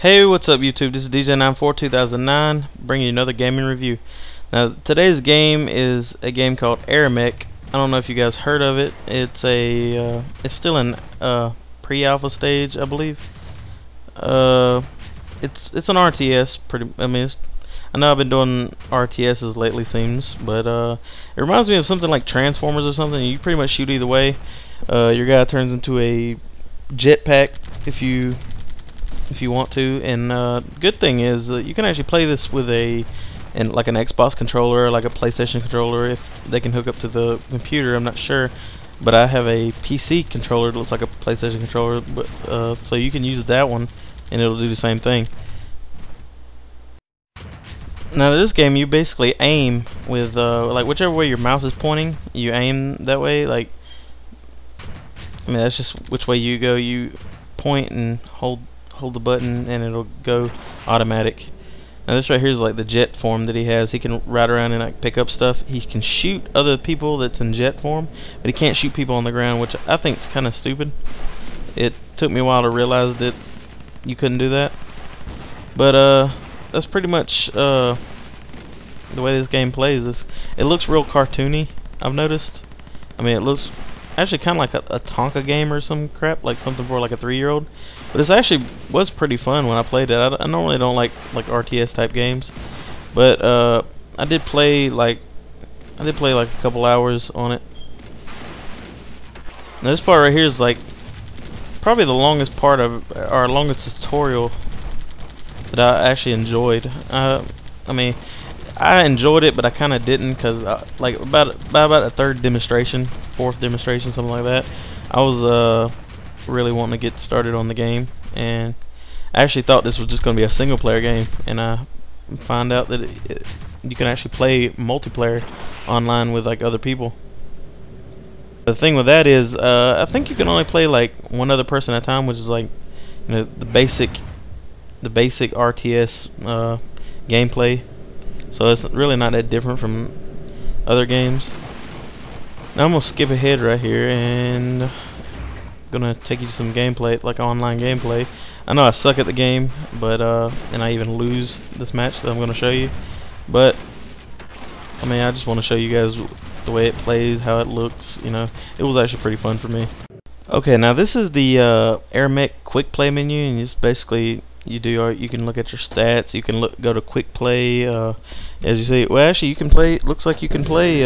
Hey, what's up YouTube? This is DJ942009 bringing you another gaming review. Now, today's game is a game called Airmech. I don't know if you guys heard of it. It's still in pre-alpha stage, I believe. It's an RTS. I know I've been doing RTSs lately, seems, but it reminds me of something like Transformers or something. You pretty much shoot either way. Your guy turns into a jetpack if you want to, and good thing is you can actually play this with like an Xbox controller or like a PlayStation controller if they can hook up to the computer. I'm not sure, but I have a PC controller that looks like a PlayStation controller, but so you can use that one and it'll do the same thing. Now this game, you basically aim with like whichever way your mouse is pointing, you aim that way. Like, I mean, that's just which way you go. You point and hold the button and it'll go automatic. Now this right here is like the jet form that he has. He can ride around and like pick up stuff. He can shoot other people that's in jet form, but he can't shoot people on the ground, which I think is kind of stupid. It took me a while to realize that you couldn't do that, but that's pretty much the way this game plays. It looks real cartoony, I've noticed. I mean, it looks actually kind of like a Tonka game or some crap, like something for like a 3-year-old. But this actually was pretty fun when I played it. I normally don't like RTS type games, but I did play like a couple hours on it. Now this part right here is like probably the longest part of our longest tutorial that I actually enjoyed. I mean, I enjoyed it, but I kind of didn't, because like about the third demonstration, fourth demonstration, something like that, I was really wanting to get started on the game, and I actually thought this was just going to be a single player game, and I found out that you can actually play multiplayer online with like other people. The thing with that is I think you can only play like one other person at a time, which is like, you know, the basic RTS gameplay. So it's really not that different from other games. Now I'm gonna skip ahead right here and gonna take you to some gameplay, like online gameplay. I know I suck at the game, but and I even lose this match that I'm gonna show you. But I mean, I just want to show you guys the way it plays, how it looks. You know, it was actually pretty fun for me. Okay, now this is the Airmech quick play menu, and it's basically you can look at your stats. You can go to quick play. As you see, well, actually, you can play. It looks like you can play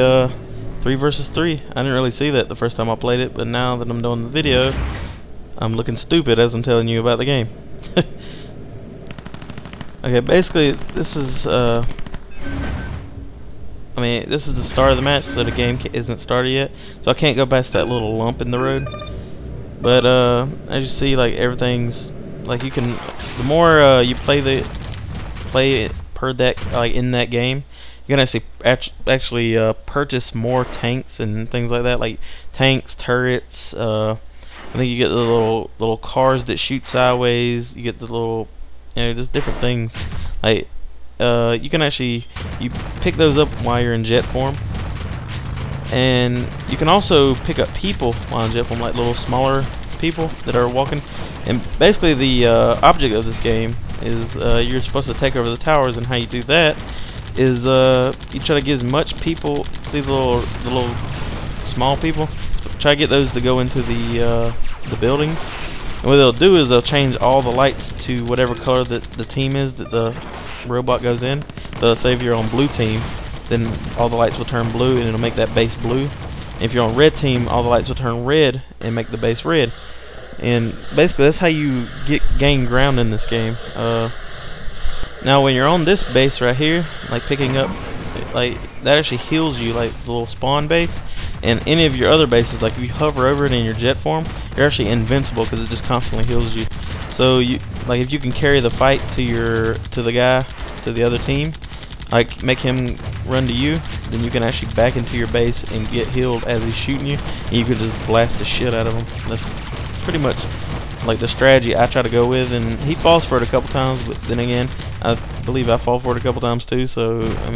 3 versus 3. I didn't really see that the first time I played it, but now that I'm doing the video, I'm looking stupid as I'm telling you about the game. Okay, basically, this is I mean, this is the start of the match, so the game isn't started yet, so I can't go past that little lump in the road. But as you see, like, everything's like, you can, the more you play it per deck, like in that game, you can actually purchase more tanks and things like that, like tanks, turrets. I think you get the little cars that shoot sideways. You get the little, you know, just different things. Like you can actually pick those up while you're in jet form, and you can also pick up people while in jet form, like little smaller people that are walking. And basically the object of this game is you're supposed to take over the towers, and how you do that is you try to get as much people, these little small people, try to get those to go into the buildings. And what they'll do is they'll change all the lights to whatever color that the team is that the robot goes in. So say if you're on blue team, then all the lights will turn blue and it'll make that base blue. If you're on red team, all the lights will turn red and make the base red. And basically that's how you gain ground in this game. Now when you're on this base right here, like picking up, like that actually heals you, like the little spawn base. And any of your other bases, like if you hover over it in your jet form, you're actually invincible because it just constantly heals you. So you, like, if you can carry the fight to the other team, like make him run to you, then you can actually back into your base and get healed as he's shooting you, and you can just blast the shit out of him. That's pretty much like the strategy I try to go with, and he falls for it a couple times, but then again, I believe I fall for it a couple times too. So I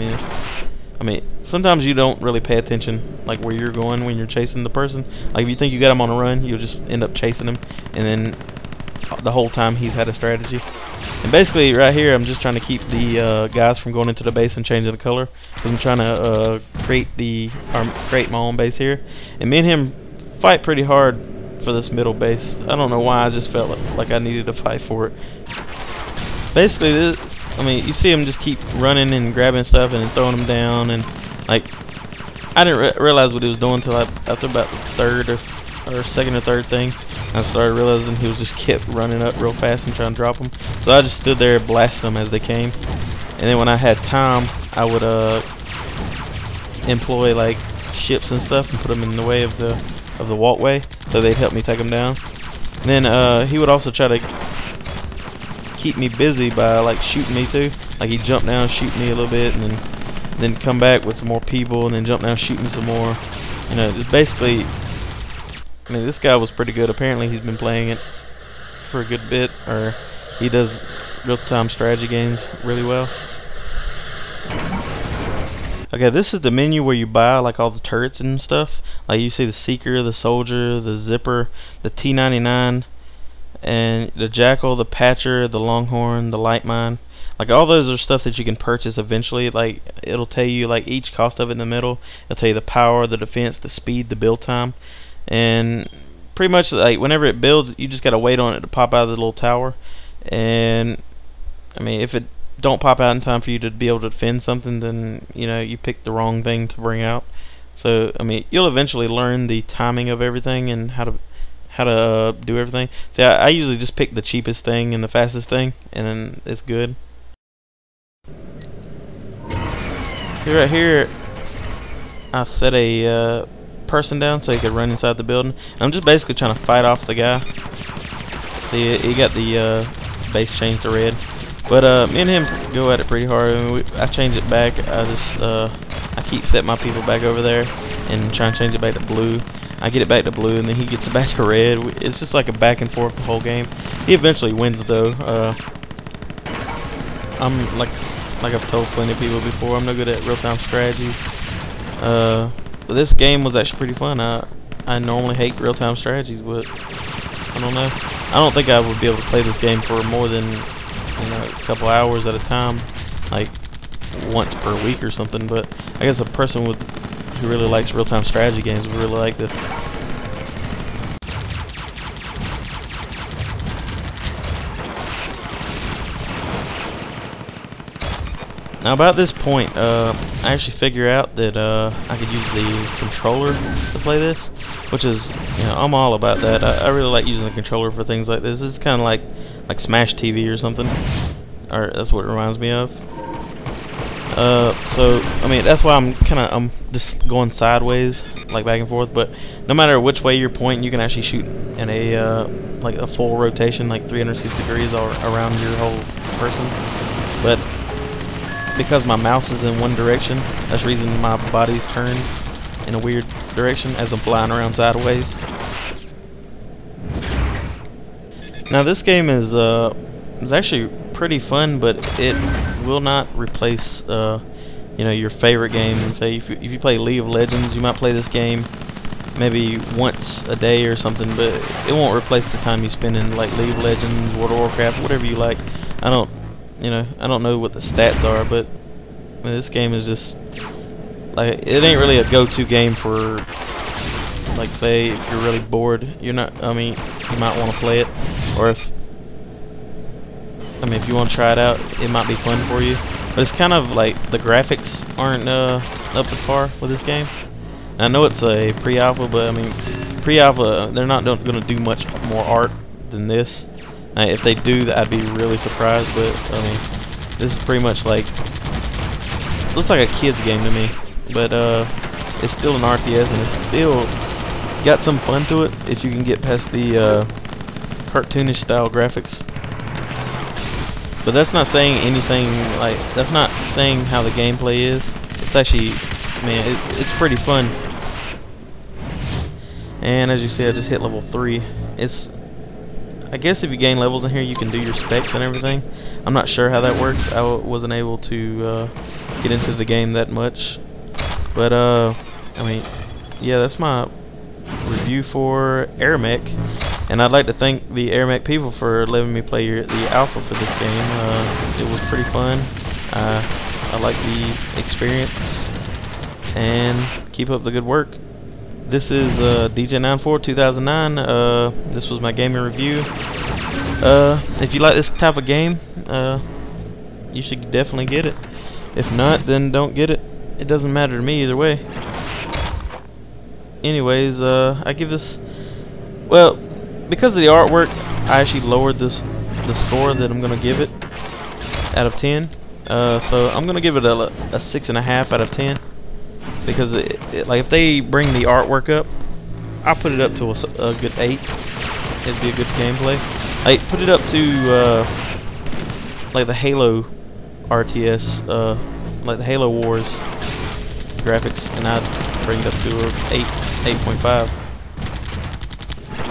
mean, sometimes you don't really pay attention like where you're going when you're chasing the person. Like if you think you got him on a run, you'll just end up chasing him, and then the whole time he's had a strategy. And basically, right here, I'm just trying to keep the guys from going into the base and changing the color. Cause I'm trying to create my own base here. And me and him fight pretty hard for this middle base. I don't know why. I just felt like I needed to fight for it. Basically, I mean, you see him just keep running and grabbing stuff and then throwing them down, and like I didn't realize what he was doing until after about the third or second or third thing. I started realizing he was just kept running up real fast and trying to drop them. So I just stood there blasting them as they came. And then when I had time, I would employ like ships and stuff and put them in the way of the walkway, so they'd help me take them down. And then he would also try to keep me busy by like shooting me too. Like he'd jump down, shoot me a little bit, and then come back with some more people, and then jump down, shoot me some more. You know, just basically. I mean, this guy was pretty good. Apparently, he's been playing it for a good bit, or he does real-time strategy games really well. Okay, this is the menu where you buy like all the turrets and stuff. Like you see the Seeker, the Soldier, the Zipper, the T-99, and the Jackal, the Patcher, the Longhorn, the Light Mine. Like all those are stuff that you can purchase eventually. Like it'll tell you like each cost of it in the middle. It'll tell you the power, the defense, the speed, the build time. And pretty much like whenever it builds, you just gotta wait on it to pop out of the little tower. And I mean, if it don't pop out in time for you to be able to defend something, then you know you picked the wrong thing to bring out. So I mean, you'll eventually learn the timing of everything and how to do everything. So I usually just pick the cheapest thing and the fastest thing, and then it's good. Right here, I set a person down so he could run inside the building. I'm just basically trying to fight off the guy. See, he got the base changed to red, but me and him go at it pretty hard. I mean, I change it back. I keep setting my people back over there and try and change it back to blue. I get it back to blue, and then he gets it back to red. It's just like a back and forth the whole game. He eventually wins though. I'm like I've told plenty of people before, I'm no good at real-time strategy. But this game was actually pretty fun. I normally hate real-time strategies, but I don't know. I don't think I would be able to play this game for more than a couple hours at a time, like once per week or something. But I guess a person who really likes real-time strategy games would really like this. Now about this point, I actually figure out that I could use the controller to play this, which is, you know, I'm all about that. I really like using the controller for things like this. It's kind of like Smash TV or something, or that's what it reminds me of. So I mean, that's why I'm just going sideways, like back and forth. But no matter which way you're pointing, you can actually shoot in a like a full rotation, like 360 degrees around your whole person. But because my mouse is in one direction, that's the reason my body's turned in a weird direction as I'm flying around sideways. Now this game is actually pretty fun, but it will not replace you know, your favorite game. Say if you play League of Legends, you might play this game maybe once a day or something, but it won't replace the time you spend in like League of Legends, World of Warcraft, whatever you like. I don't know what the stats are, but this game is just like, it ain't really a go-to game for, like, say if you're really bored, you might want to play it, or if you want to try it out, it might be fun for you. But it's kind of like the graphics aren't up to par with this game. And I know it's a pre-alpha, but I mean, pre-alpha, they're not going to do much more art than this. If they do, I'd be really surprised, but I mean, this is pretty much like, looks like a kid's game to me, but it's still an RTS, and it's still got some fun to it if you can get past the cartoonish style graphics. But that's not saying anything, like, that's not saying how the gameplay is. It's actually, man, it's pretty fun. And as you see, I just hit level 3. I guess if you gain levels in here, you can do your specs and everything. I'm not sure how that works. I wasn't able to get into the game that much. But, I mean, yeah, that's my review for Airmech. And I'd like to thank the Airmech people for letting me play the alpha for this game. It was pretty fun. I like the experience, and keep up the good work. This is DJ94 2009. This was my gaming review. If you like this type of game, you should definitely get it. If not, then don't get it. It doesn't matter to me either way. Anyways, I give this, well, because of the artwork, I actually lowered the score that I'm gonna give it out of 10. So I'm gonna give it a 6.5 out of 10, because like if they bring the artwork up, I'll put it up to a good 8. It'd be a good gameplay. Like put it up to like the Halo RTS, like the Halo Wars graphics, and I'd bring it up to a 8.5.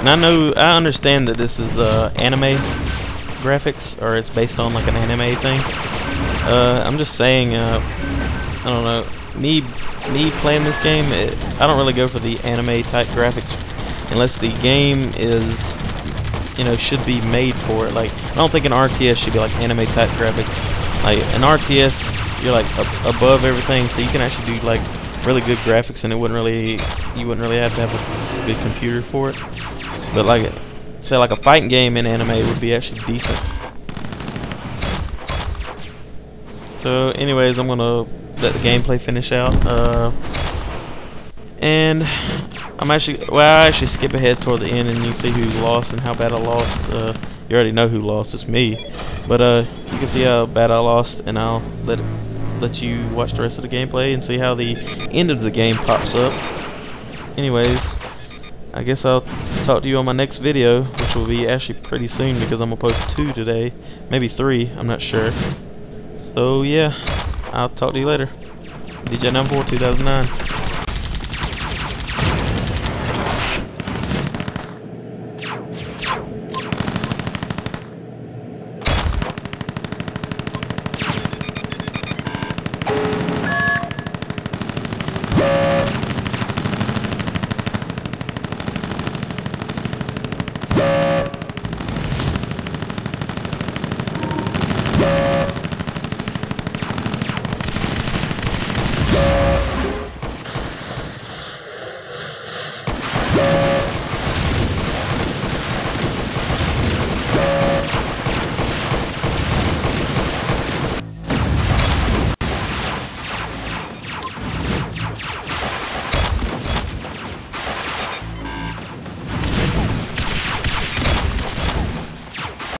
And I understand that this is anime graphics, or it's based on like an anime thing. I'm just saying, I don't know, me playing this game, I don't really go for the anime type graphics unless the game is, you know, should be made for it. Like, I don't think an RTS should be like anime type graphics. Like an RTS, you're like above everything, so you can actually do like really good graphics, and you wouldn't really have to have a good computer for it. But like, say like a fighting game in anime would be actually decent. So anyways, I'm gonna let the gameplay finish out. And I actually skip ahead toward the end, and you see who lost and how bad I lost. You already know who lost, it's me. But you can see how bad I lost, and I'll let you watch the rest of the gameplay and see how the end of the game pops up. Anyways, I guess I'll talk to you on my next video, which will be actually pretty soon, because I'm gonna post 2 today, maybe 3, I'm not sure. So yeah, I'll talk to you later. DJ94 2009.